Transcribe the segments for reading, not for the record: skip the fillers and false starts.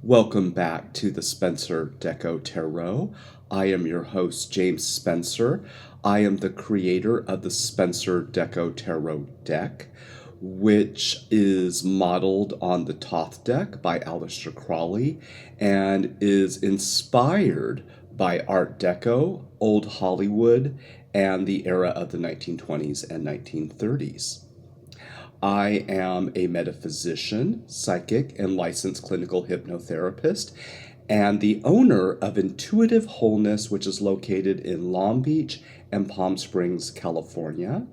Welcome back to the Spencer Deco Tarot. I am your host, James Spencer. I am the creator of the Spencer Deco Tarot deck, which is modeled on the Thoth deck by Aleister Crowley and is inspired by Art Deco, Old Hollywood, and the era of the 1920s and 1930s. I am a metaphysician, psychic, and licensed clinical hypnotherapist, and the owner of Intuitive Wholeness, which is located in Long Beach and Palm Springs, California.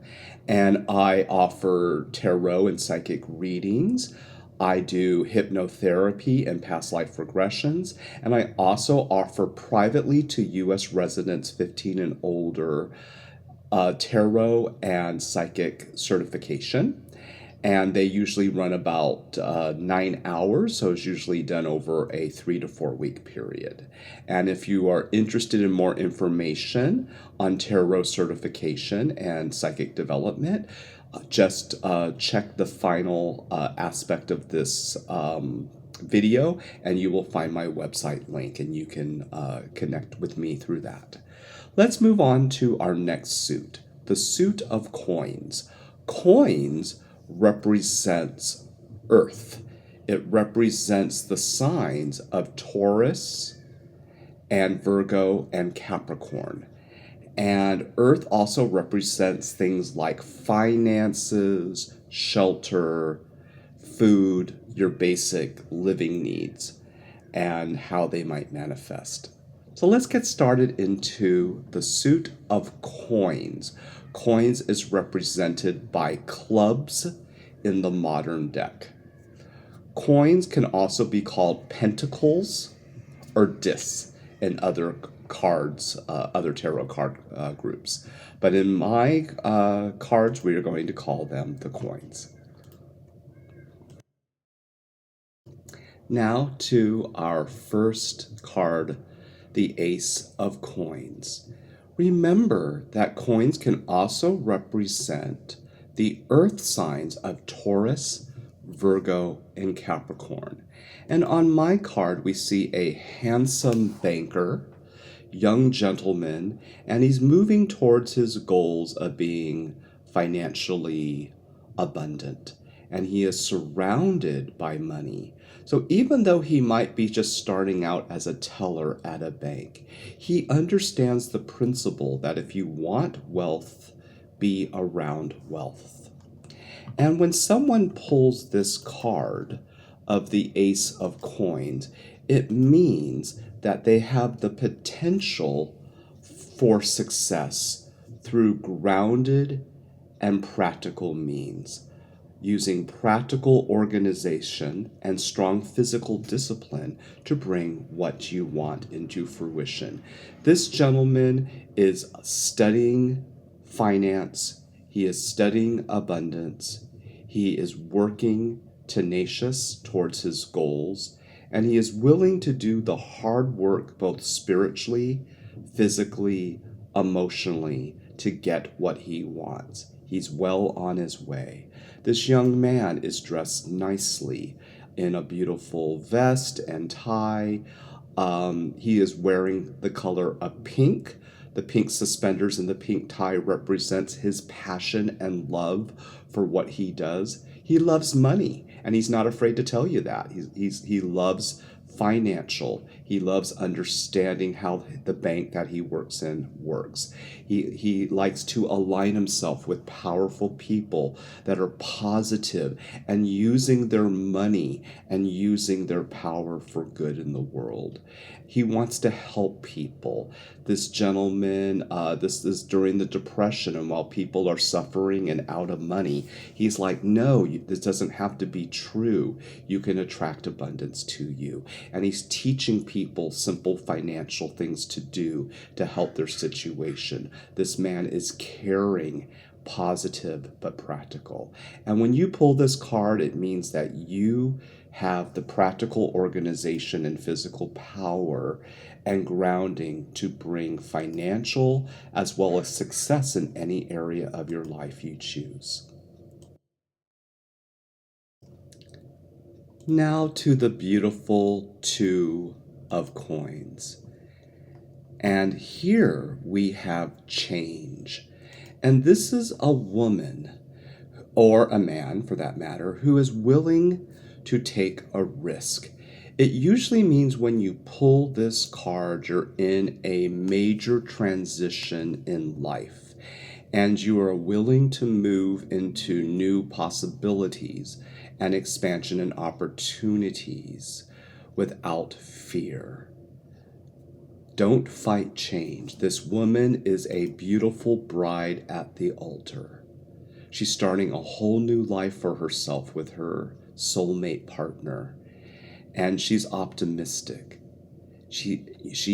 And I offer tarot and psychic readings. I do hypnotherapy and past life regressions, and I also offer privately to U.S. residents 15 and older tarot and psychic certification. And they usually run about 9 hours, so it's usually done over a 3 to 4 week period. And if you are interested in more information on tarot certification and psychic development, just check the final aspect of this video, and you will find my website link, and you can connect with me through that. Let's move on to our next suit, the suit of coins. Coins represents Earth. It represents the signs of Taurus and Virgo and Capricorn. And Earth also represents things like finances, shelter, food, your basic living needs, and how they might manifest. So let's get started into the suit of coins. Coins is represented by clubs in the modern deck. Coins can also be called pentacles or discs in other cards, other tarot card groups. But in my cards, we are going to call them the coins. Now to our first card, the Ace of Coins. Remember that coins can also represent the earth signs of Taurus, Virgo, and Capricorn. And on my card, we see a handsome banker, young gentleman, and he's moving towards his goals of being financially abundant. And he is surrounded by money. So even though he might be just starting out as a teller at a bank, he understands the principle that if you want wealth, be around wealth. And when someone pulls this card of the Ace of Coins, it means that they have the potential for success through grounded and practical means, using practical organization and strong physical discipline to bring what you want into fruition. This gentleman is studying finance. He is studying abundance. He is working tenacious towards his goals, and he is willing to do the hard work both spiritually, physically, emotionally to get what he wants. He's well on his way. This young man is dressed nicely in a beautiful vest and tie. He is wearing the color of pink. The pink suspenders and the pink tie represents his passion and love for what he does. He loves money, and he's not afraid to tell you that. He loves financial. He loves understanding how the bank that he works in works. He likes to align himself with powerful people that are positive and using their money and using their power for good in the world. He wants to help people. This gentleman, this is during the Depression, and while people are suffering and out of money, he's like, no, this doesn't have to be true. You can attract abundance to you. And he's teaching people simple financial things to do to help their situation. This man is caring, positive, but practical. And when you pull this card, it means that you have the practical organization and physical power and grounding to bring financial as well as success in any area of your life you choose. Now to the beautiful Two of Coins. And here we have change. And this is a woman, or a man for that matter, who is willing to take a risk. It usually means when you pull this card, you're in a major transition in life, and you are willing to move into new possibilities and expansion and opportunities without fear. Don't fight change. This woman is a beautiful bride at the altar. She's starting a whole new life for herself with her soulmate partner, and she's optimistic. She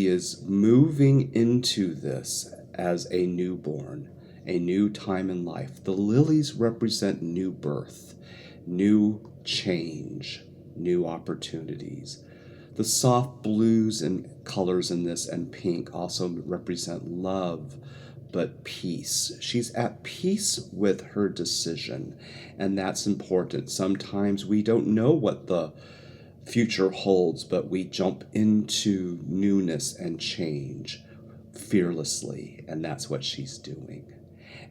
is moving into this as a newborn, a new time in life. The lilies represent new birth, new change, new opportunities. The soft blues and colors in this and pink also represent love, but peace. She's at peace with her decision, and that's important. Sometimes we don't know what the future holds, but we jump into newness and change fearlessly, and that's what she's doing.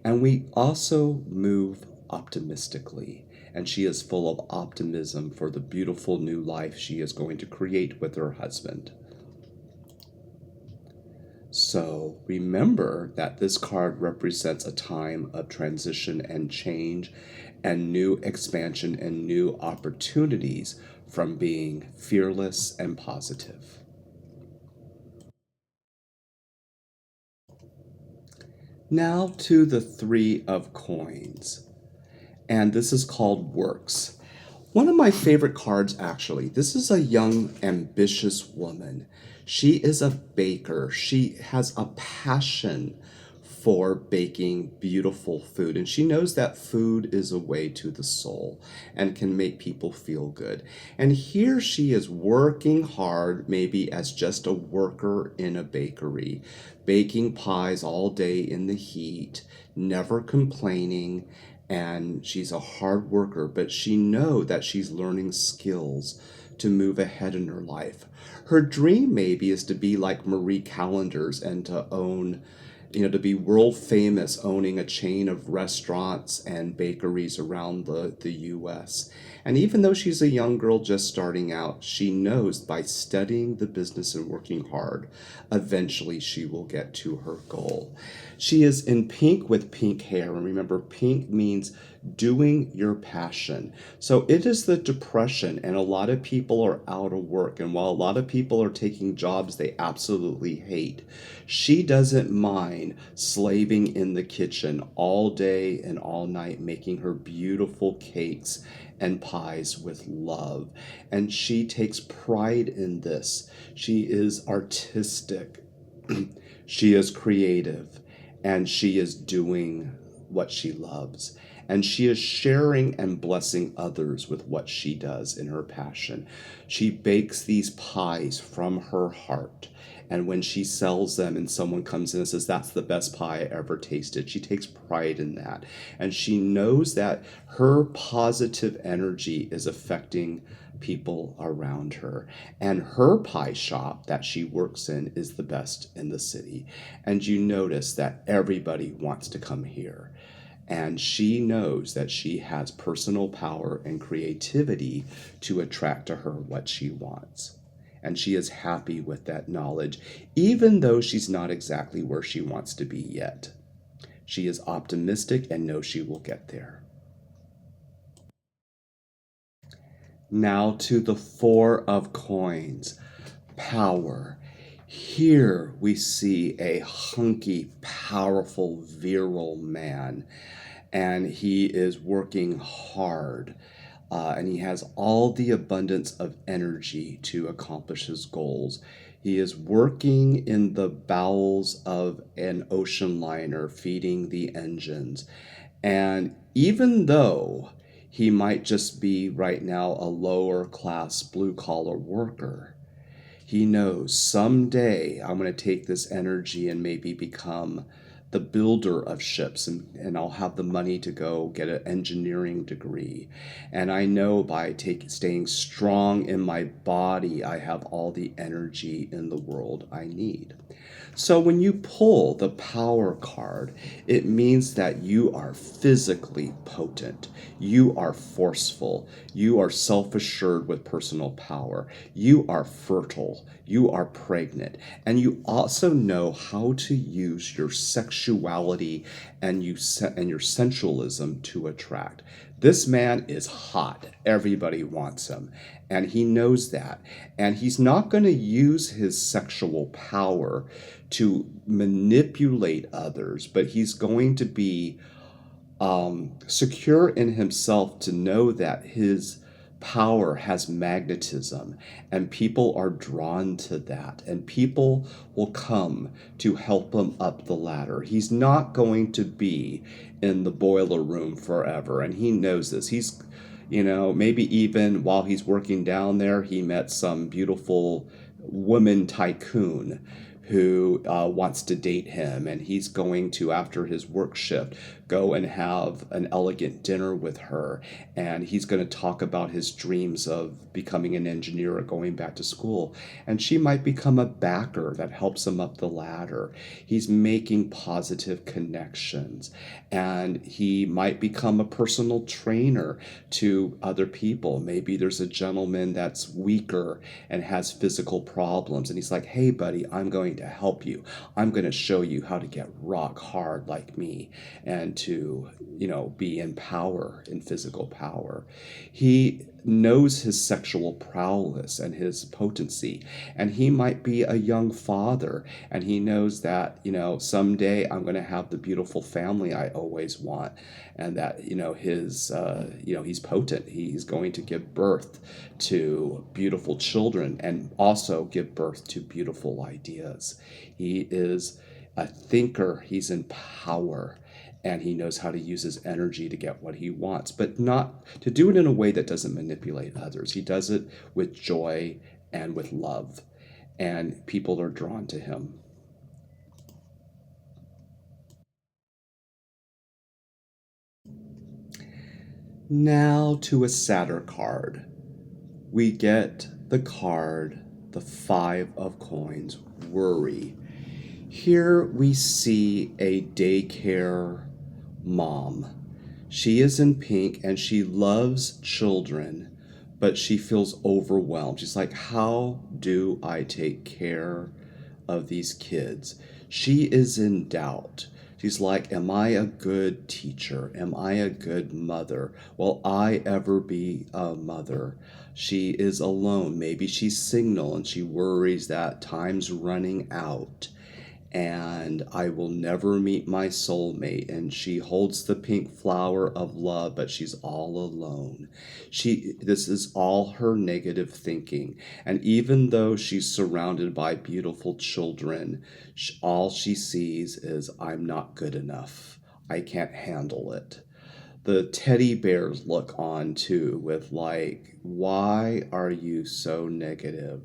And we also move optimistically, and she is full of optimism for the beautiful new life she is going to create with her husband. So remember that this card represents a time of transition and change and new expansion and new opportunities from being fearless and positive. Now to the Three of Coins, and this is called Works. One of my favorite cards, actually. This is a young, ambitious woman. She is a baker. She has a passion for baking beautiful food, and she knows that food is a way to the soul and can make people feel good. And here she is working hard, maybe as just a worker in a bakery, baking pies all day in the heat, never complaining. And she's a hard worker, but she knows that she's learning skills to move ahead in her life. Her dream maybe is to be like Marie Callender's and to own, to be world famous, owning a chain of restaurants and bakeries around the US. And even though she's a young girl just starting out, she knows by studying the business and working hard, eventually she will get to her goal. She is in pink with pink hair. And remember, pink means doing your passion. So it is the depression, and a lot of people are out of work. And while a lot of people are taking jobs they absolutely hate, she doesn't mind slaving in the kitchen all day and all night, making her beautiful cakes and pies with love. And she takes pride in this. She is artistic. She is creative, and she is doing what she loves. And she is sharing and blessing others with what she does in her passion. She bakes these pies from her heart. And when she sells them and someone comes in and says, "That's the best pie I ever tasted," she takes pride in that. And she knows that her positive energy is affecting people around her. And her pie shop that she works in is the best in the city. And you notice that everybody wants to come here. And she knows that she has personal power and creativity to attract to her what she wants. And she is happy with that knowledge, even though she's not exactly where she wants to be yet. She is optimistic and knows she will get there. Now to the Four of Coins, power. Here we see a hunky, powerful, virile man, and he is working hard, and he has all the abundance of energy to accomplish his goals. He is working in the bowels of an ocean liner, feeding the engines, and even though he might just be right now a lower class blue collar worker, he knows someday I'm going to take this energy and maybe become the builder of ships, and I'll have the money to go get an engineering degree. And I know by staying strong in my body, I have all the energy in the world I need. So when you pull the power card, it means that you are physically potent. You are forceful. You are self-assured with personal power. You are fertile. You are pregnant. And you also know how to use your sexuality and your sensualism to attract. This man is hot. Everybody wants him. And he knows that. And he's not going to use his sexual power to manipulate others, but he's going to be secure in himself to know that his power has magnetism, and people are drawn to that, and people will come to help him up the ladder. He's not going to be in the boiler room forever, and he knows this. He's, maybe even while he's working down there, he met some beautiful woman tycoon who wants to date him, and he's going to, after his work shift, go and have an elegant dinner with her, and he's going to talk about his dreams of becoming an engineer or going back to school, and she might become a backer that helps him up the ladder. He's making positive connections, and he might become a personal trainer to other people. Maybe there's a gentleman that's weaker and has physical problems, and he's like, hey buddy, I'm going to help you. I'm going to show you how to get rock hard like me and to, be in power, in physical power. He knows his sexual prowess and his potency, and he might be a young father, and he knows that, someday I'm going to have the beautiful family I always want, and that, he's potent. He's going to give birth to beautiful children and also give birth to beautiful ideas. He is a thinker. He's in power. And he knows how to use his energy to get what he wants, but not to do it in a way that doesn't manipulate others. He does it with joy and with love, and people are drawn to him. Now to a sadder card. We get the card, the 5 of coins, worry. Here we see a daycare mom. She is in pink and she loves children, but she feels overwhelmed. She's like, how do I take care of these kids? She is in doubt. She's like, am I a good teacher? Am I a good mother? Will I ever be a mother? She is alone. Maybe she's single and she worries that time's running out and I will never meet my soulmate. And she holds the pink flower of love, but she's all alone. This is all her negative thinking. And even though she's surrounded by beautiful children, all she sees is, I'm not good enough. I can't handle it. The teddy bears look on too with like, why are you so negative?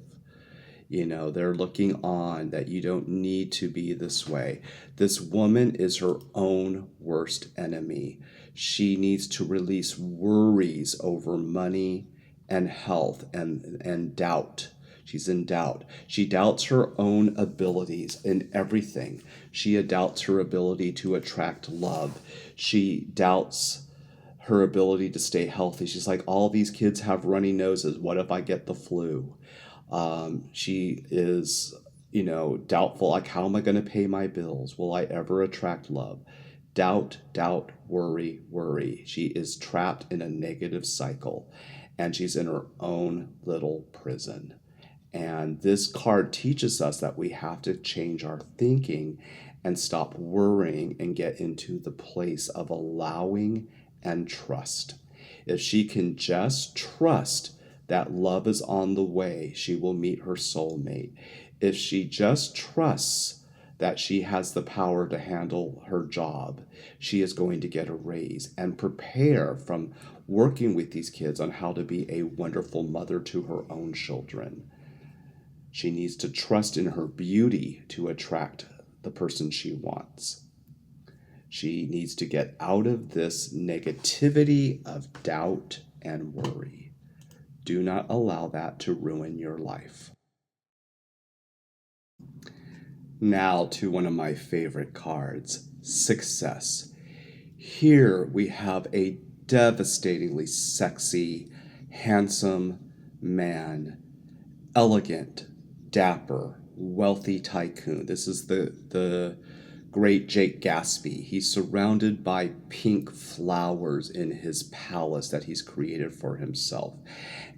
They're looking on that you don't need to be this way. This woman is her own worst enemy. She needs to release worries over money and health and doubt. She's in doubt. She doubts her own abilities in everything. She doubts her ability to attract love. She doubts her ability to stay healthy. She's like, all these kids have runny noses. What if I get the flu? She is, doubtful, like, how am I going to pay my bills? Will I ever attract love? Doubt, worry, worry. She is trapped in a negative cycle, and she's in her own little prison. And this card teaches us that we have to change our thinking and stop worrying and get into the place of allowing and trust. If she can just trust that love is on the way, she will meet her soulmate. If she just trusts that she has the power to handle her job, she is going to get a raise and prepare from working with these kids on how to be a wonderful mother to her own children. She needs to trust in her beauty to attract the person she wants. She needs to get out of this negativity of doubt and worry. Do not allow that to ruin your life. Now to one of my favorite cards, Success. Here we have a devastatingly sexy, handsome man, elegant, dapper, wealthy tycoon. This is the great Jake Gatsby. He's surrounded by pink flowers in his palace that he's created for himself.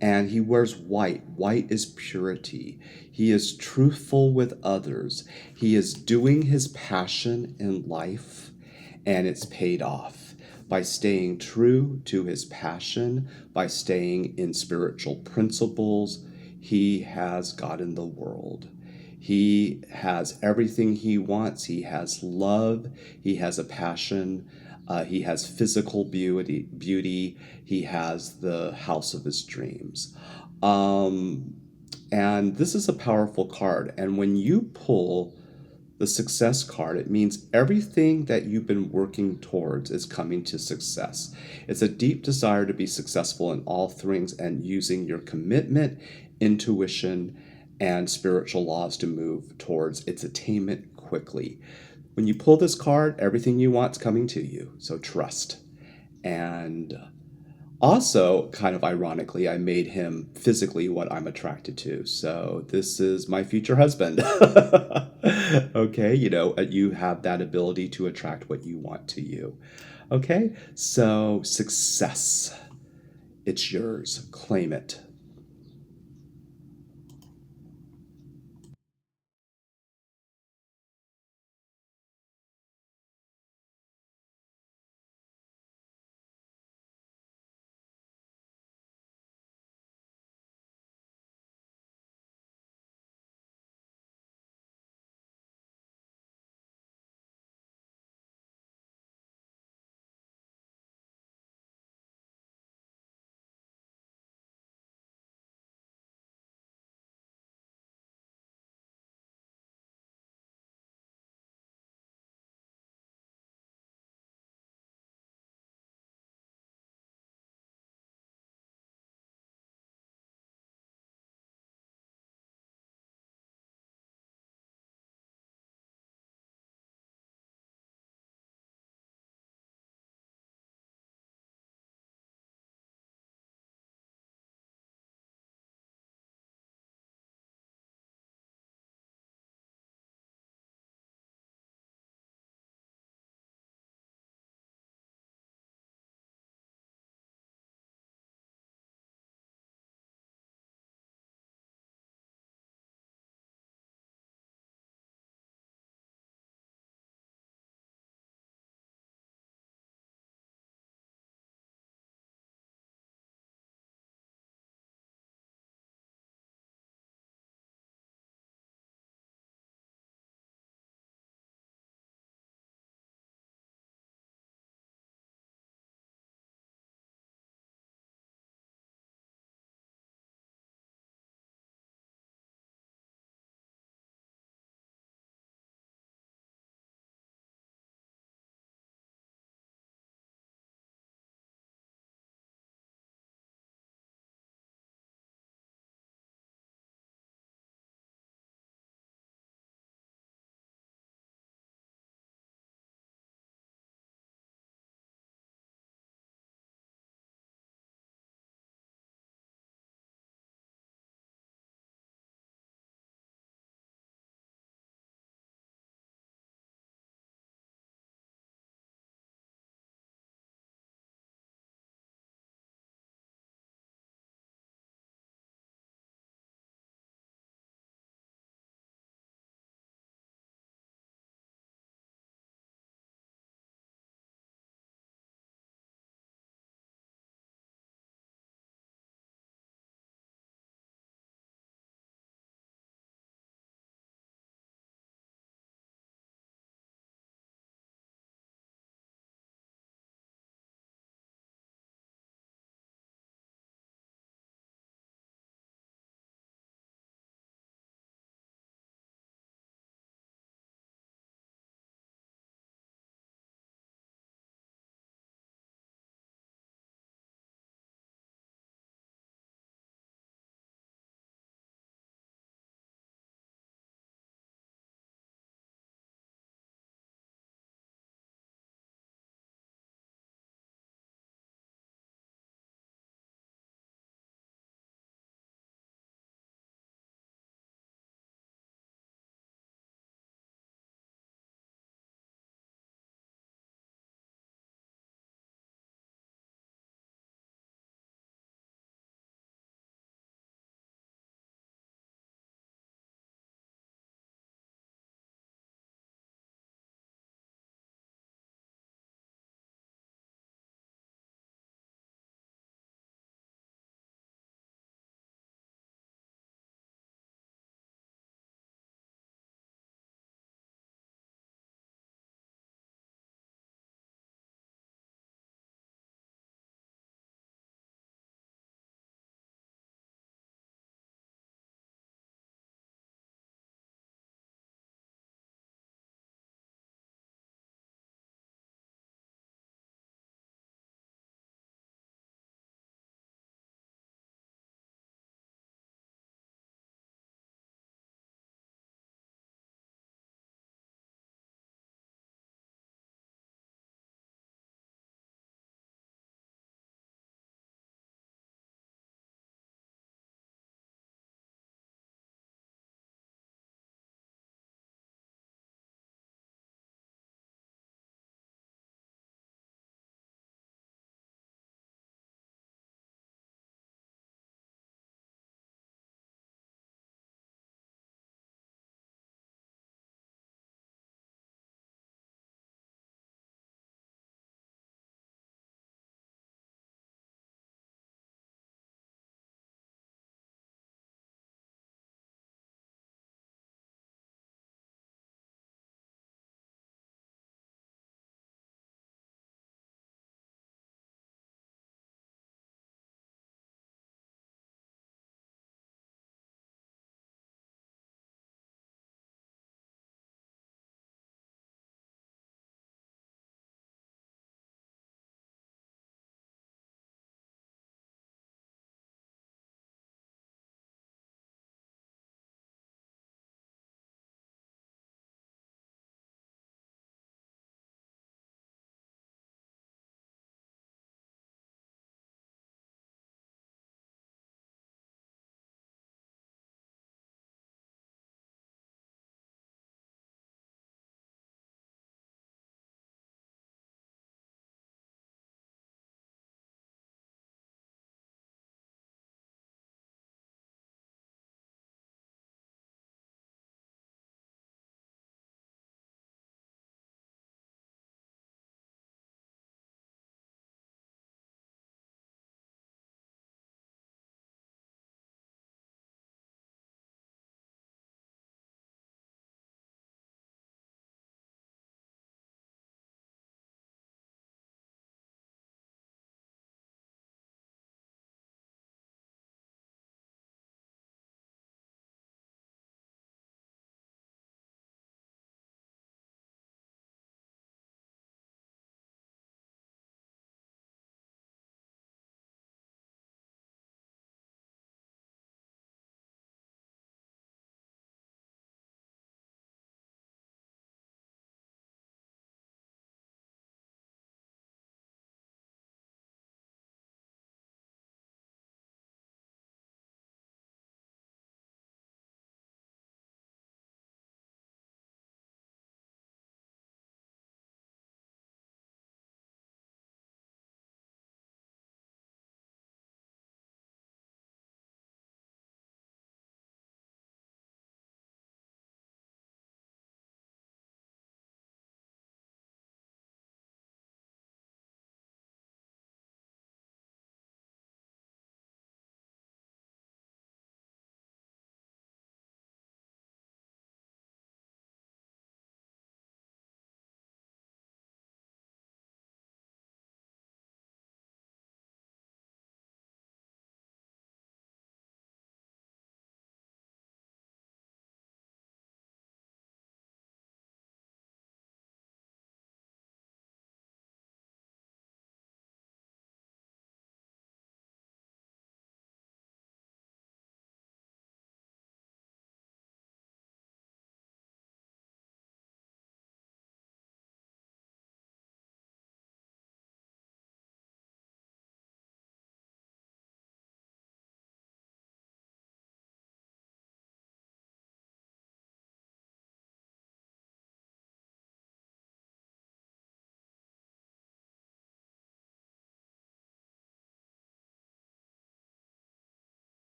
And he wears white. White is purity. He is truthful with others. He is doing his passion in life, and it's paid off by staying true to his passion, by staying in spiritual principles. He has gotten the world. He has everything he wants. He has love. He has a passion. He has physical beauty. He has the house of his dreams. And this is a powerful card. And when you pull the success card, it means everything that you've been working towards is coming to success. It's a deep desire to be successful in all things and using your commitment, intuition, and spiritual laws to move towards its attainment quickly. When you pull this card, everything you want is coming to you. So trust. And also, kind of ironically, I made him physically what I'm attracted to. So this is my future husband. Okay, you have that ability to attract what you want to you. Okay, so success. It's yours. Claim it.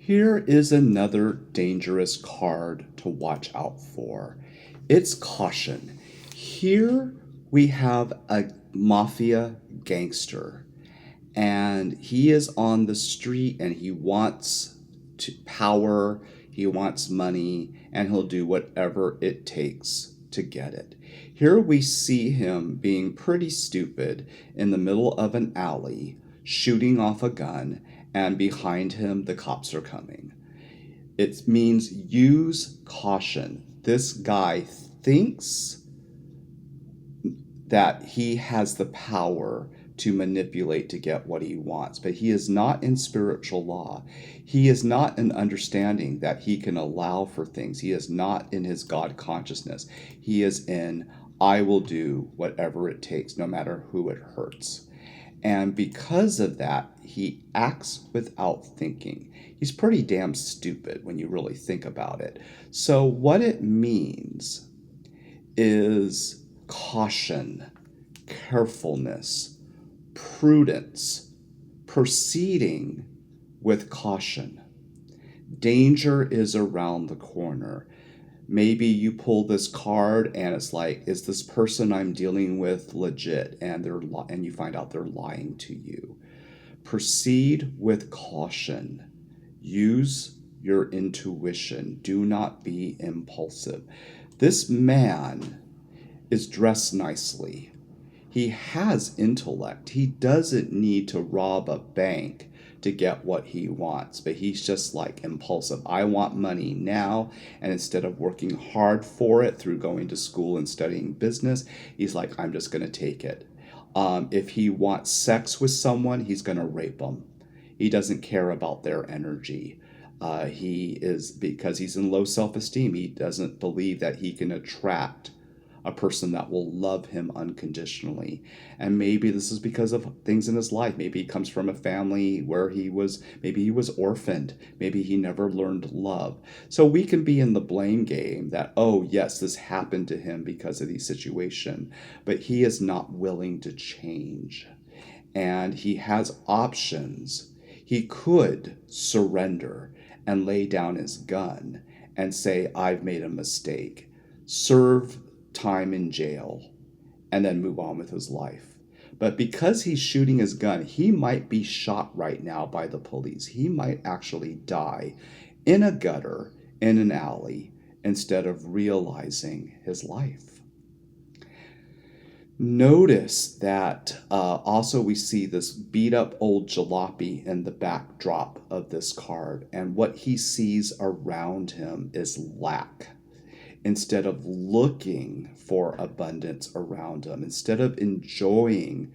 Here is another dangerous card to watch out for. It's caution. Here we have a mafia gangster, and he is on the street and he wants power, he wants money, and he'll do whatever it takes to get it. Here we see him being pretty stupid in the middle of an alley, shooting off a gun, and behind him the cops are coming. It means use caution. This guy thinks that he has the power to manipulate to get what he wants, but he is not in spiritual law. He is not in understanding that he can allow for things. He is not in his God consciousness. He is in, I will do whatever it takes, no matter who it hurts. And because of that, he acts without thinking. He's pretty damn stupid when you really think about it. So what it means is caution, carefulness, prudence, proceeding with caution. Danger is around the corner. Maybe you pull this card and it's like, is this person I'm dealing with legit? And you find out they're lying to you. Proceed with caution. Use your intuition. Do not be impulsive. This man is dressed nicely. He has intellect. He doesn't need to rob a bank to get what he wants, but he's just like impulsive. I want money now, and instead of working hard for it through going to school and studying business, he's like, I'm just going to take it. If he wants sex with someone, he's going to rape them. He doesn't care about their energy. Because he's in low self-esteem, he doesn't believe that he can attract a person that will love him unconditionally. And maybe this is because of things in his life. Maybe he comes from a family where maybe he was orphaned. Maybe he never learned love. So we can be in the blame game that, oh yes, this happened to him because of the situation, but he is not willing to change. And he has options. He could surrender and lay down his gun and say, I've made a mistake, serve time in jail, and then move on with his life. But because he's shooting his gun, he might be shot right now by the police. He might actually die in a gutter, in an alley, instead of realizing his life. Notice that also we see this beat up old jalopy in the backdrop of this card, and what he sees around him is lack. Instead of looking for abundance around him, instead of enjoying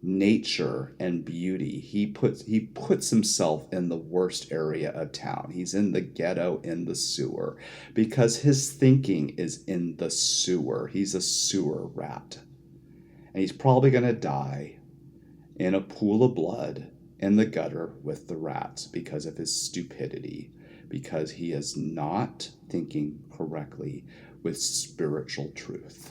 nature and beauty, he puts himself in the worst area of town. He's in the ghetto, in the sewer, because his thinking is in the sewer. He's a sewer rat. And he's probably going to die in a pool of blood in the gutter with the rats because of his stupidity, because he is not thinking correctly with spiritual truth.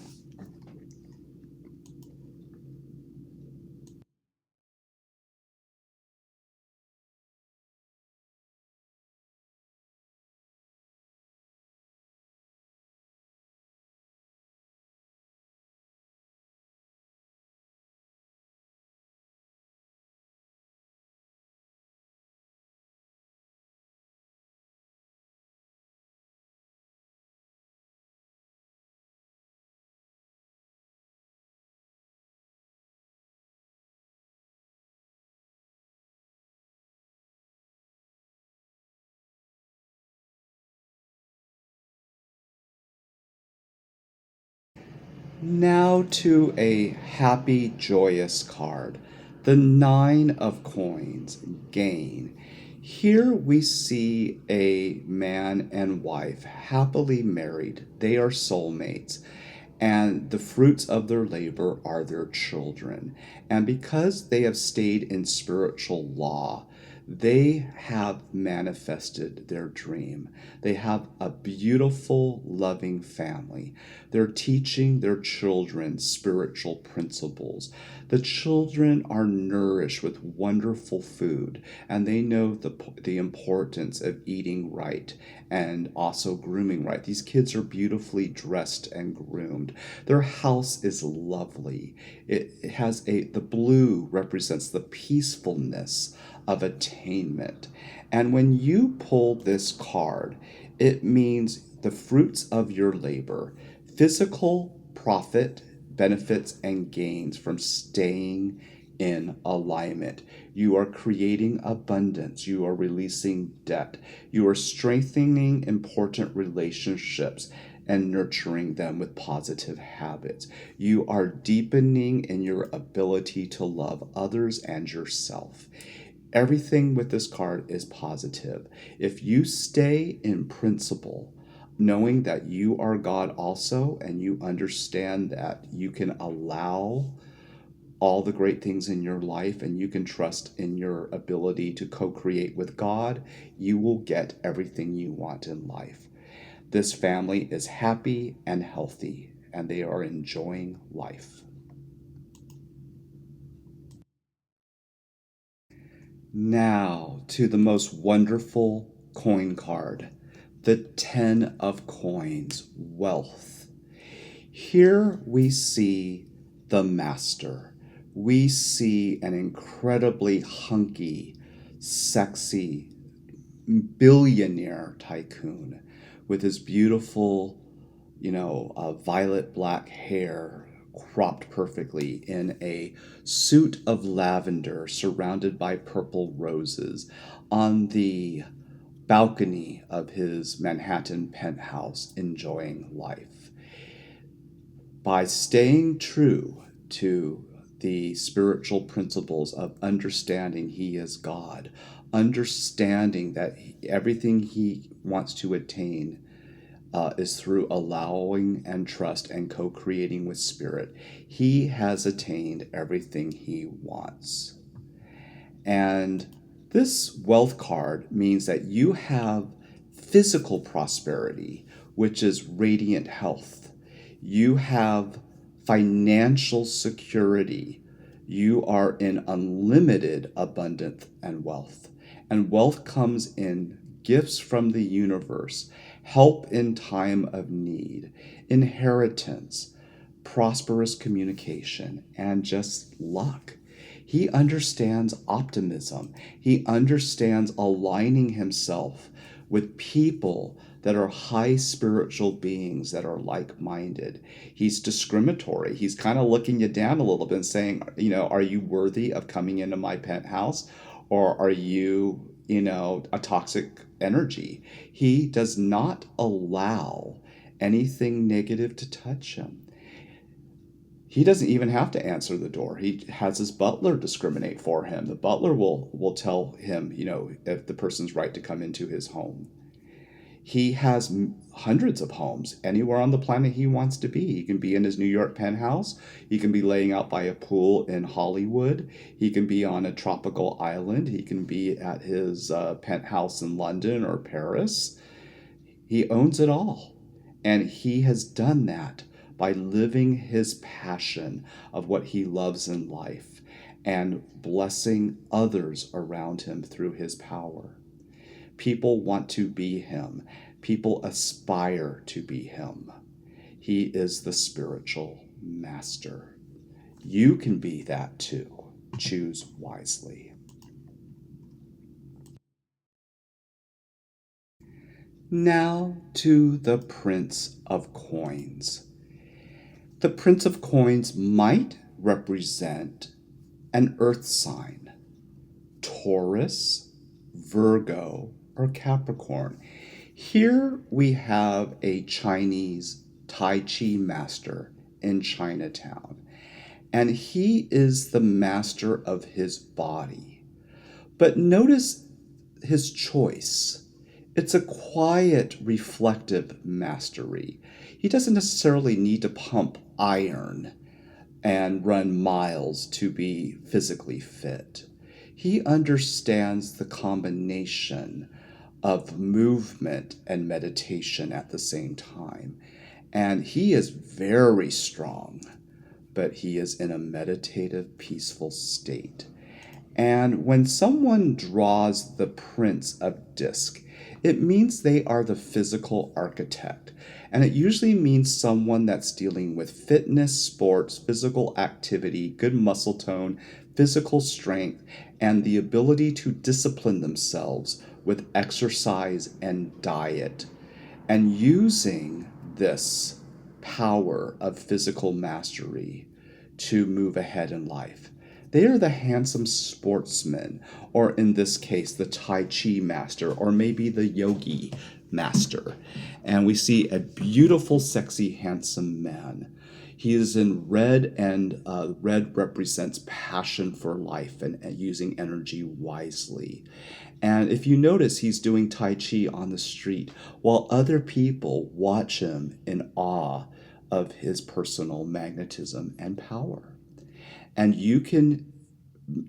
Now to a happy, joyous card. The 9 of Coins, gain. Here we see a man and wife happily married. They are soulmates, and the fruits of their labor are their children. And because they have stayed in spiritual law, They have manifested their dream. They have a beautiful, loving family. They're teaching their children spiritual principles. The children are nourished with wonderful food, and they know the importance of eating right and also grooming right. These kids are beautifully dressed and groomed. Their house is lovely. It has the blue represents the peacefulness of attainment. And when you pull this card, it means the fruits of your labor, physical profit, benefits, and gains from staying in alignment. You are creating abundance. You are releasing debt. You are strengthening important relationships and nurturing them with positive habits. You are deepening in your ability to love others and yourself. Everything with this card is positive. If you stay in principle, knowing that you are God also, and you understand that you can allow all the great things in your life and you can trust in your ability to co-create with God, you will get everything you want in life. This family is happy and healthy, and they are enjoying life. Now to the most wonderful coin card, the 10 of Coins, wealth. Here we see the master. We see an incredibly hunky, sexy, billionaire tycoon with his beautiful, violet black hair cropped perfectly in a suit of lavender surrounded by purple roses on the balcony of his Manhattan penthouse, enjoying life. By staying true to the spiritual principles of understanding he is God, understanding that everything he wants to attain is through allowing and trust and co-creating with spirit, he has attained everything he wants. And this wealth card means that you have physical prosperity, which is radiant health. You have financial security. You are in unlimited abundance and wealth. And wealth comes in gifts from the universe, help in time of need, inheritance, prosperous communication, and just luck. He understands optimism. He understands aligning himself with people that are high spiritual beings that are like-minded. He's discriminatory. He's kind of looking you down a little bit and saying, are you worthy of coming into my penthouse? Or are you, a toxic energy? He does not allow anything negative to touch him. He doesn't even have to answer the door. He has his butler discriminate for him. The butler will tell him, if the person's right to come into his home. He has hundreds of homes anywhere on the planet he wants to be. He can be in his New York penthouse. He can be laying out by a pool in Hollywood. He can be on a tropical island. He can be at his penthouse in London or Paris. He owns it all. And he has done that by living his passion of what he loves in life and blessing others around him through his power. People want to be him. People aspire to be him. He is the spiritual master. You can be that too. Choose wisely. Now to the Prince of Coins. The Prince of Coins might represent an earth sign, Taurus, Virgo, or Capricorn. Here we have a Chinese Tai Chi master in Chinatown, and he is the master of his body. But notice his choice. It's a quiet, reflective mastery. He doesn't necessarily need to pump iron and run miles to be physically fit. He understands the combination of movement and meditation at the same time. And he is very strong, but he is in a meditative, peaceful state. And when someone draws the Prince of Disc, it means they are the physical architect. And it usually means someone that's dealing with fitness, sports, physical activity, good muscle tone, physical strength, and the ability to discipline themselves with exercise and diet. And using this power of physical mastery to move ahead in life. They are the handsome sportsman, or in this case, the Tai Chi master, or maybe the yogi master. And we see a beautiful, sexy, handsome man. He is in red, and red represents passion for life and using energy wisely. And if you notice, he's doing Tai Chi on the street while other people watch him in awe of his personal magnetism and power. And you can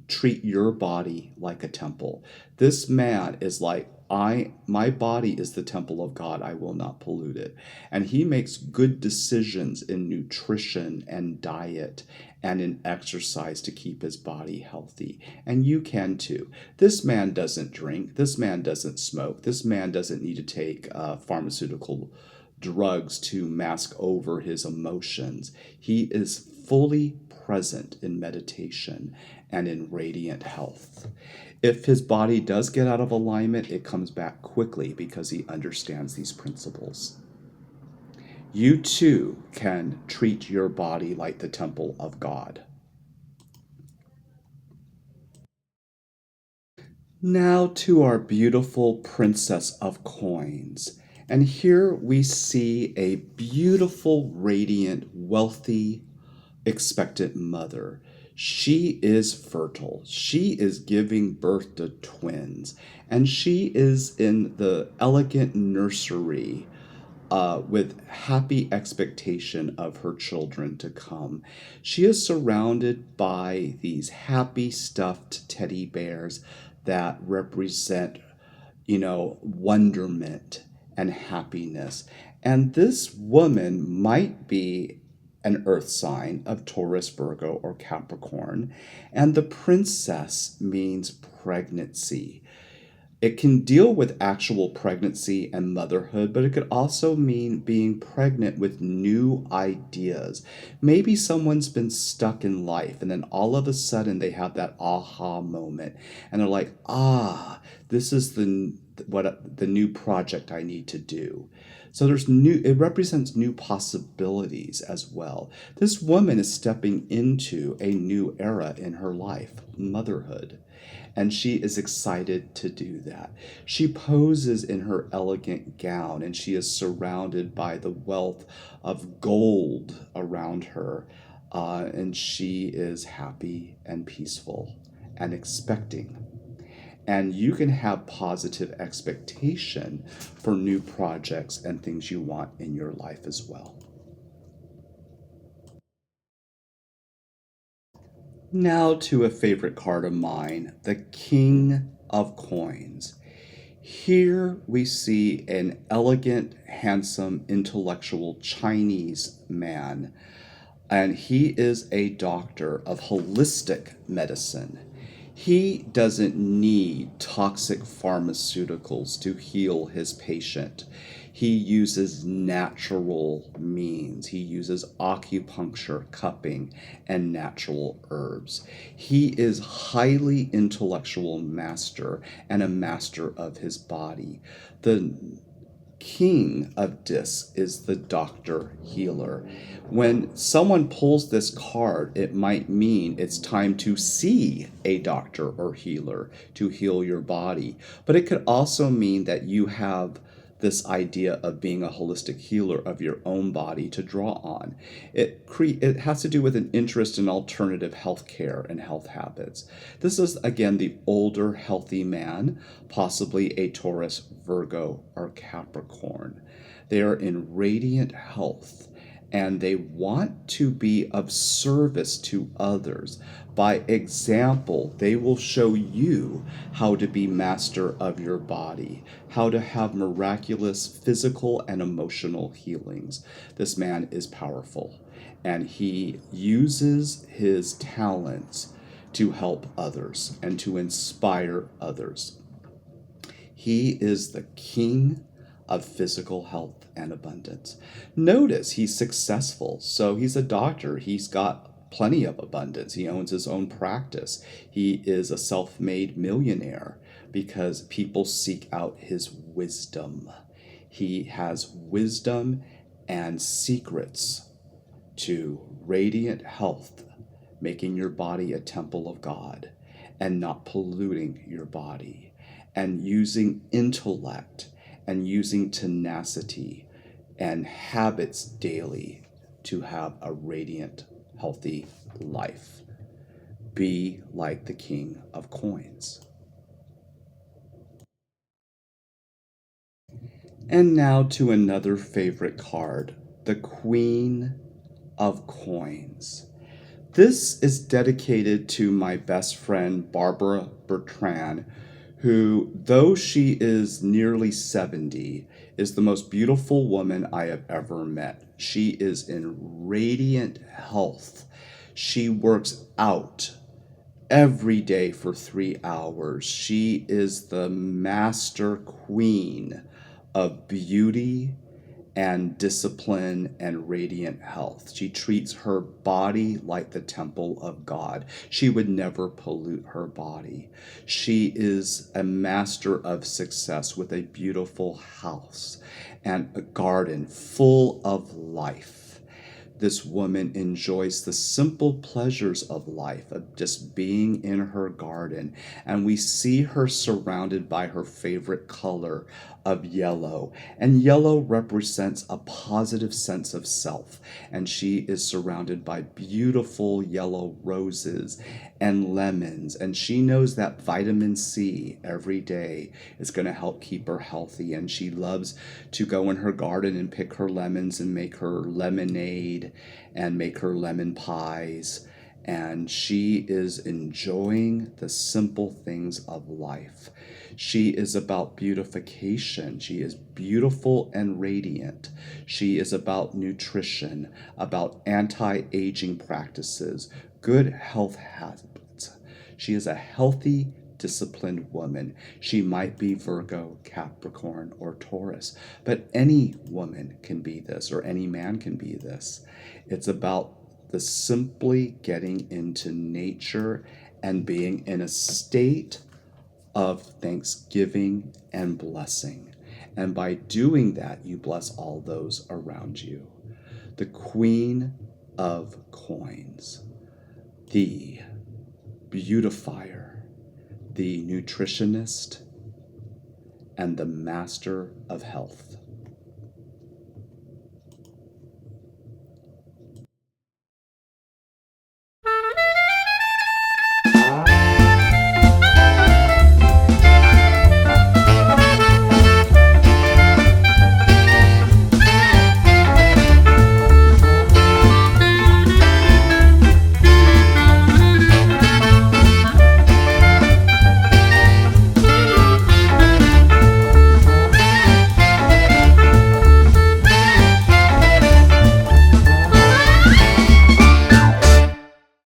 treat your body like a temple. This man is like, my body is the temple of God. I will not pollute it. And he makes good decisions in nutrition and diet and in exercise to keep his body healthy. And you can too. This man doesn't drink. This man doesn't smoke. This man doesn't need to take pharmaceutical drugs to mask over his emotions. He is fully present in meditation and in radiant health. If his body does get out of alignment, it comes back quickly because he understands these principles. You too can treat your body like the temple of God. Now to our beautiful Princess of Coins. And here we see a beautiful, radiant, wealthy, expectant mother. She is fertile. She is giving birth to twins. And she is in the elegant nursery with happy expectation of her children to come. She is surrounded by these happy stuffed teddy bears that represent, wonderment and happiness. And this woman might be an earth sign of Taurus, Virgo, or Capricorn. And the princess means pregnancy. It can deal with actual pregnancy and motherhood, but it could also mean being pregnant with new ideas. Maybe someone's been stuck in life and then all of a sudden they have that aha moment and they're like, this is the new project I need to do. So it represents new possibilities as well. This woman is stepping into a new era in her life, motherhood. And she is excited to do that. She poses in her elegant gown and she is surrounded by the wealth of gold around her. And she is happy and peaceful and expecting. And you can have positive expectation for new projects and things you want in your life as well. Now to a favorite card of mine, the King of Coins. Here we see an elegant, handsome, intellectual Chinese man, and he is a doctor of holistic medicine. He doesn't need toxic pharmaceuticals to heal his patient. He uses natural means. He uses acupuncture, cupping, and natural herbs. He is highly intellectual master and a master of his body. The King of Discs is the doctor healer. When someone pulls this card, it might mean it's time to see a doctor or healer to heal your body. But it could also mean that you have this idea of being a holistic healer of your own body to draw on. It has to do with an interest in alternative health care and health habits. This is, again, the older, healthy man, possibly a Taurus, Virgo, or Capricorn. They are in radiant health, and they want to be of service to others. By example, they will show you how to be master of your body, how to have miraculous physical and emotional healings. This man is powerful, and he uses his talents to help others and to inspire others. He is the king of physical health and abundance. Notice he's successful. So he's a doctor. He's got plenty of abundance. He owns his own practice. He is a self-made millionaire because people seek out his wisdom. He has wisdom and secrets to radiant health, making your body a temple of God and not polluting your body, and using intellect and using tenacity and habits daily to have a radiant, healthy life. Be like the king of coins. And now to another favorite card, the Queen of Coins. This is dedicated to my best friend, Barbara Bertrand, who, though she is nearly 70, is the most beautiful woman I have ever met. She is in radiant health. She works out every day for 3 hours. She is the master queen of beauty and discipline and radiant health. She treats her body like the temple of God. She would never pollute her body. She is a master of success with a beautiful house and a garden full of life. This woman enjoys the simple pleasures of life, of just being in her garden. And we see her surrounded by her favorite color of yellow. And yellow represents a positive sense of self. And she is surrounded by beautiful yellow roses and lemons. And she knows that vitamin C every day is going to help keep her healthy. And she loves to go in her garden and pick her lemons and make her lemonade and make her lemon pies. And she is enjoying the simple things of life. She is about beautification. She is beautiful and radiant. She is about nutrition, about anti-aging practices, good health habits. She is a healthy, disciplined woman. She might be Virgo, Capricorn, or Taurus, but any woman can be this, or any man can be this. It's about the simply getting into nature and being in a state of thanksgiving and blessing. And by doing that, you bless all those around you. The Queen of Coins, the beautifier, the nutritionist, and the master of health.